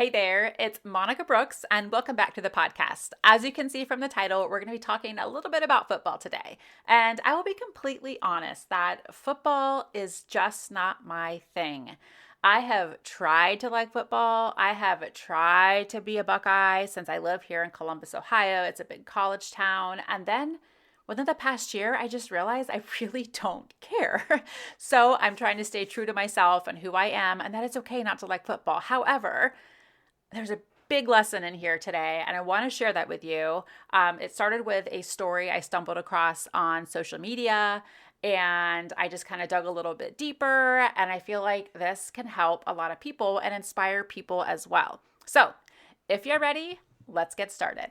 Hey there, it's Monica Brooks, and welcome back to the podcast. As you can see from the title, we're going to be talking a little bit about football today. And I will be completely honest that football is just not my thing. I have tried to like football. I have tried to be a Buckeye since I live here in Columbus, Ohio. It's a big college town. And then within the past year, I just realized I really don't care. So I'm trying to stay true to myself and who I am, and that it's okay not to like football. However, there's a big lesson in here today, and I want to share that with you. It started with a story I stumbled across on social media, and I just kind of dug a little bit deeper, and I feel like this can help a lot of people and inspire people as well. So if you're ready, let's get started.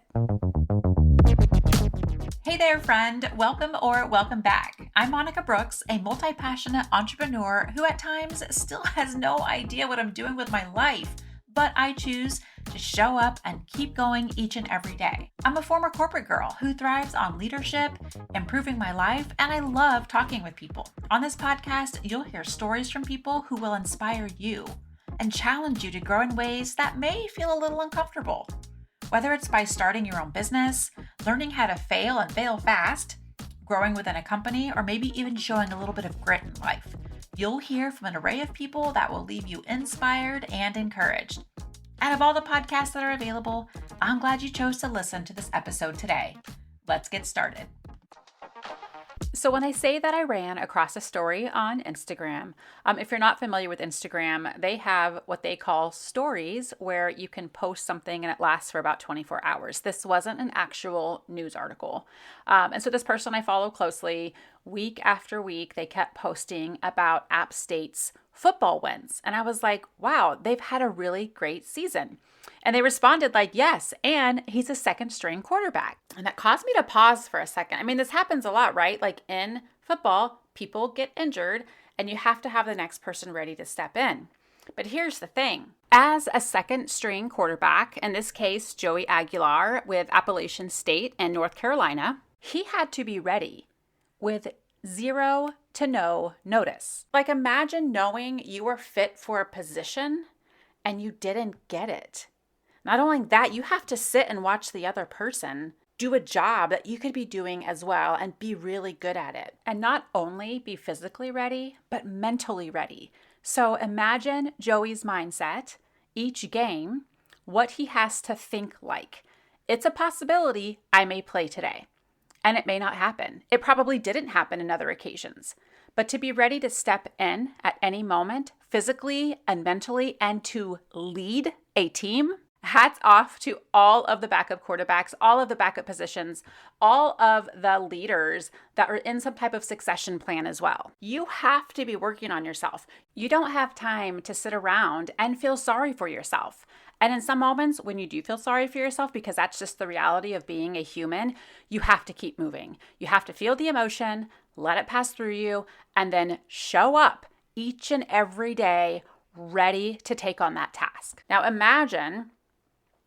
Hey there, friend. Welcome or welcome back. I'm Monica Brooks, a multi-passionate entrepreneur who at times still has no idea what I'm doing with my life, but I choose to show up and keep going each and every day. I'm a former corporate girl who thrives on leadership, improving my life, and I love talking with people. On this podcast, you'll hear stories from people who will inspire you and challenge you to grow in ways that may feel a little uncomfortable. Whether it's by starting your own business, learning how to fail and fail fast, growing within a company, or maybe even showing a little bit of grit in life, you'll hear from an array of people that will leave you inspired and encouraged. Out of all the podcasts that are available, I'm glad you chose to listen to this episode today. Let's get started. So when I say that I ran across a story on Instagram, if you're not familiar with Instagram, they have what they call stories where you can post something and it lasts for about 24 hours. This wasn't an actual news article. And so this person I follow closely, week after week, they kept posting about App State's football wins. And I was like, wow, they've had a really great season. And they responded like, yes, and he's a second string quarterback. And that caused me to pause for a second. I mean, this happens a lot, right? Like in football, people get injured and you have to have the next person ready to step in. But here's the thing. As a second string quarterback, in this case, Joey Aguilar with Appalachian State and North Carolina, he had to be ready with 0 to no notice. Like imagine knowing you were fit for a position and you didn't get it. Not only that, you have to sit and watch the other person do a job that you could be doing as well and be really good at it. And not only be physically ready, but mentally ready. So imagine Joey's mindset, each game, what he has to think like. It's a possibility I may play today. And it may not happen. It probably didn't happen in other occasions. But to be ready to step in at any moment, physically and mentally, and to lead a team, hats off to all of the backup quarterbacks, all of the backup positions, all of the leaders that are in some type of succession plan as well. You have to be working on yourself. You don't have time to sit around and feel sorry for yourself. And in some moments when you do feel sorry for yourself, because that's just the reality of being a human, you have to keep moving. You have to feel the emotion, let it pass through you, and then show up each and every day ready to take on that task. Now imagine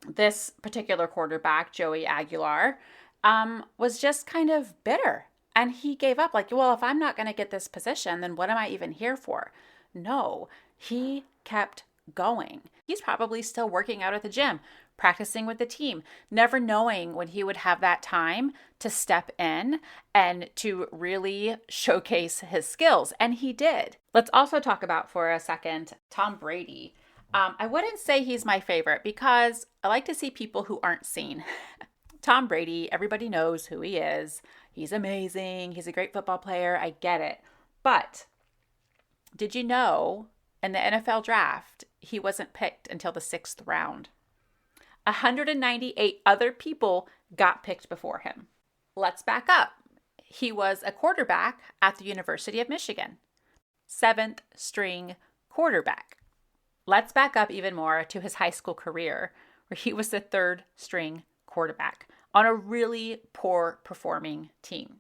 this particular quarterback, Joey Aguilar, was just kind of bitter. And he gave up like, well, if I'm not going to get this position, then what am I even here for? No, he kept going. He's probably still working out at the gym, practicing with the team, never knowing when he would have that time to step in and to really showcase his skills. And he did. Let's also talk about for a second Tom Brady. I wouldn't say he's my favorite because I like to see people who aren't seen. Tom Brady, everybody knows who he is. He's amazing. He's a great football player. I get it. But did you know in the NFL draft, he wasn't picked until the 6th round? 198 other people got picked before him. Let's back up. He was a quarterback at the University of Michigan. 7th string quarterback. Let's back up even more to his high school career, where he was the 3rd string quarterback on a really poor performing team.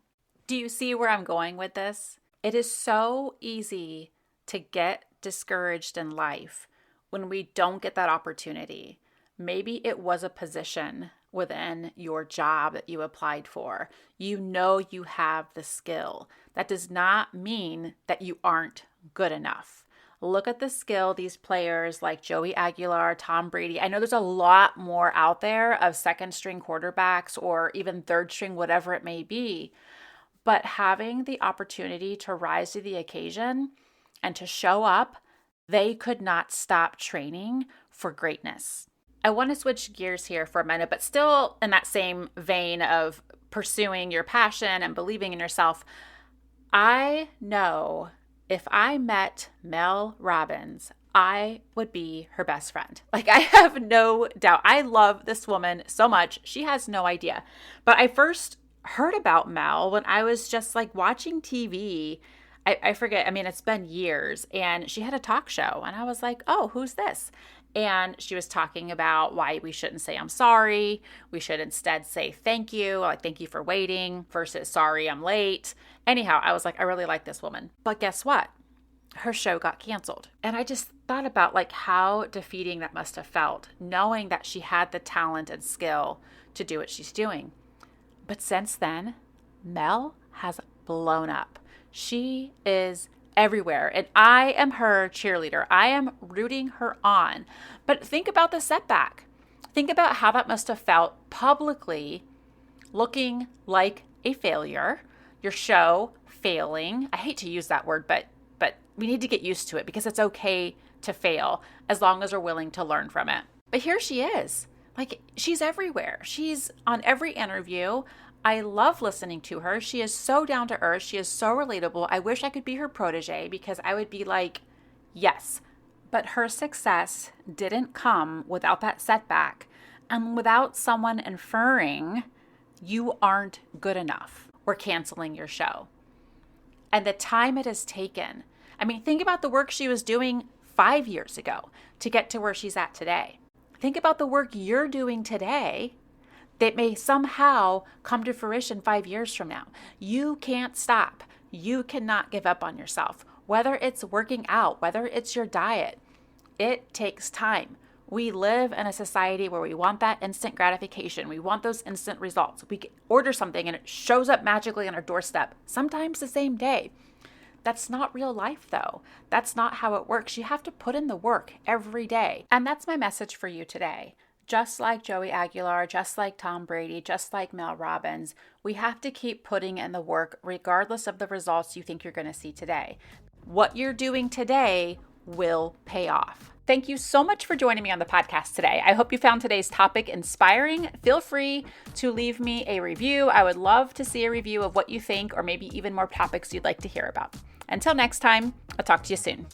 Do you see where I'm going with this? It is so easy to get discouraged in life when we don't get that opportunity. Maybe it was a position within your job that you applied for. You know you have the skill. That does not mean that you aren't good enough. Look at the skill these players like Joey Aguilar, Tom Brady. I know there's a lot more out there of second string quarterbacks or even third string, whatever it may be. But having the opportunity to rise to the occasion and to show up, they could not stop training for greatness. I want to switch gears here for a minute, but still in that same vein of pursuing your passion and believing in yourself. I know if I met Mel Robbins, I would be her best friend. Like, I have no doubt. I love this woman so much. She has no idea. But I first heard about Mel when I was just like watching TV. I forget. I mean, it's been years. And she had a talk show. And I was like, oh, who's this? And she was talking about why we shouldn't say I'm sorry. We should instead say thank you, like thank you for waiting versus sorry I'm late. Anyhow, I was like, I really like this woman. But guess what? Her show got canceled. And I just thought about like how defeating that must have felt, knowing that she had the talent and skill to do what she's doing. But since then, Mel has blown up. She is everywhere. And I am her cheerleader. I am rooting her on. But think about the setback. Think about how that must have felt publicly, looking like a failure, your show failing. I hate to use that word, but we need to get used to it because it's okay to fail as long as we're willing to learn from it. But here she is. Like, she's everywhere. She's on every interview. I love listening to her. She is so down to earth. She is so relatable. I wish I could be her protege because I would be like, yes. But her success didn't come without that setback and without someone inferring you aren't good enough. We're canceling your show. And the time it has taken. I mean, think about the work she was doing 5 years ago to get to where she's at today. Think about the work you're doing today that may somehow come to fruition 5 years from now. You can't stop. You cannot give up on yourself. Whether it's working out, whether it's your diet, it takes time. We live in a society where we want that instant gratification. We want those instant results. We order something and it shows up magically on our doorstep, sometimes the same day. That's not real life, though. That's not how it works. You have to put in the work every day. And that's my message for you today. Just like Joey Aguilar, just like Tom Brady, just like Mel Robbins, we have to keep putting in the work regardless of the results you think you're going to see today. What you're doing today will pay off. Thank you so much for joining me on the podcast today. I hope you found today's topic inspiring. Feel free to leave me a review. I would love to see a review of what you think or maybe even more topics you'd like to hear about. Until next time, I'll talk to you soon.